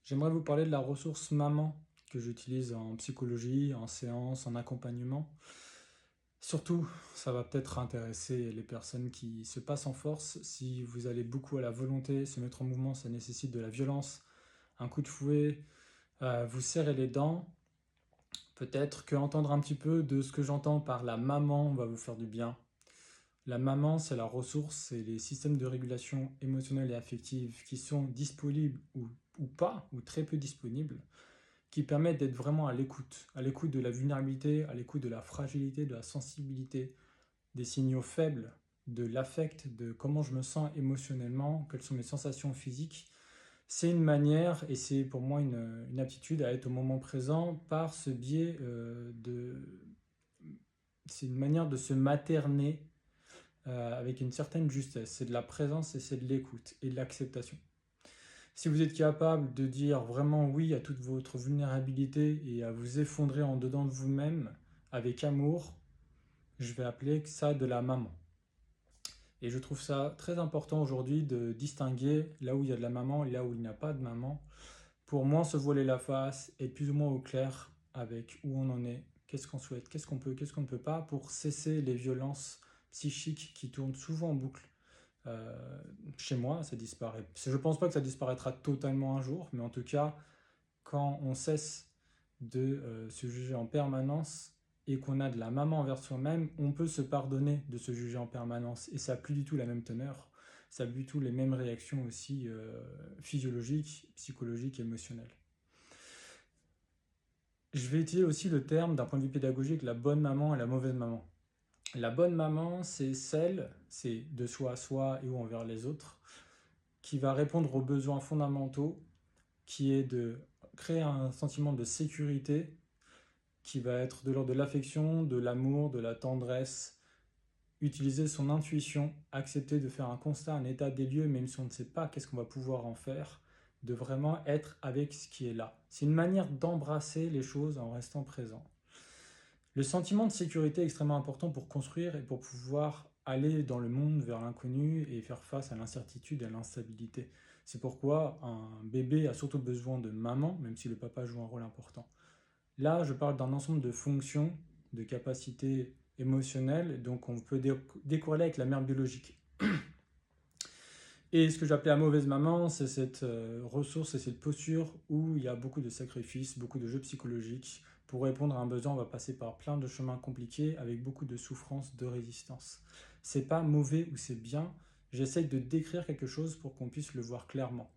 J'aimerais vous parler de la ressource maman que j'utilise en psychologie, en séance, en accompagnement. Surtout, ça va peut-être intéresser les personnes qui se passent en force. Si vous allez beaucoup à la volonté, se mettre en mouvement, ça nécessite de la violence, un coup de fouet, vous serrez les dents. Peut-être que entendre un petit peu de ce que j'entends par la maman va vous faire du bien. La maman, c'est la ressource, c'est les systèmes de régulation émotionnelle et affective qui sont disponibles ou pas, ou très peu disponibles, qui permettent d'être vraiment à l'écoute de la vulnérabilité, à l'écoute de la fragilité, de la sensibilité, des signaux faibles, de l'affect, de comment je me sens émotionnellement, quelles sont mes sensations physiques. C'est une manière, et c'est pour moi une aptitude à être au moment présent par ce biais de... C'est une manière de se materner avec une certaine justesse. C'est de la présence et c'est de l'écoute et de l'acceptation. Si vous êtes capable de dire vraiment oui à toute votre vulnérabilité et à vous effondrer en dedans de vous-même avec amour, je vais appeler ça de la maman. Et je trouve ça très important aujourd'hui de distinguer là où il y a de la maman et là où il n'y a pas de maman, pour moins se voiler la face et plus ou moins au clair avec où on en est, qu'est-ce qu'on souhaite, qu'est-ce qu'on peut, qu'est-ce qu'on ne peut pas, pour cesser les violences psychiques qui tournent souvent en boucle. Chez moi, ça disparaît. Je ne pense pas que ça disparaîtra totalement un jour, mais en tout cas, quand on cesse de se juger en permanence et qu'on a de la maman envers soi-même, on peut se pardonner de se juger en permanence. Et ça n'a plus du tout la même teneur, ça n'a plus du tout les mêmes réactions aussi physiologiques, psychologiques, émotionnelles. Je vais utiliser aussi le terme d'un point de vue pédagogique, la bonne maman et la mauvaise maman. La bonne maman, c'est de soi à soi et ou envers les autres, qui va répondre aux besoins fondamentaux, qui est de créer un sentiment de sécurité, qui va être de l'ordre de l'affection, de l'amour, de la tendresse, utiliser son intuition, accepter de faire un constat, un état des lieux, même si on ne sait pas qu'est-ce qu'on va pouvoir en faire, de vraiment être avec ce qui est là. C'est une manière d'embrasser les choses en restant présent. Le sentiment de sécurité est extrêmement important pour construire et pour pouvoir aller dans le monde vers l'inconnu et faire face à l'incertitude et à l'instabilité. C'est pourquoi un bébé a surtout besoin de maman, même si le papa joue un rôle important. Là, je parle d'un ensemble de fonctions, de capacités émotionnelles, donc on peut décorréler avec la mère biologique. Et ce que j'appelais la mauvaise maman, c'est cette ressource et cette posture où il y a beaucoup de sacrifices, beaucoup de jeux psychologiques. Pour répondre à un besoin, on va passer par plein de chemins compliqués avec beaucoup de souffrance, de résistance. C'est pas mauvais ou c'est bien, j'essaye de décrire quelque chose pour qu'on puisse le voir clairement.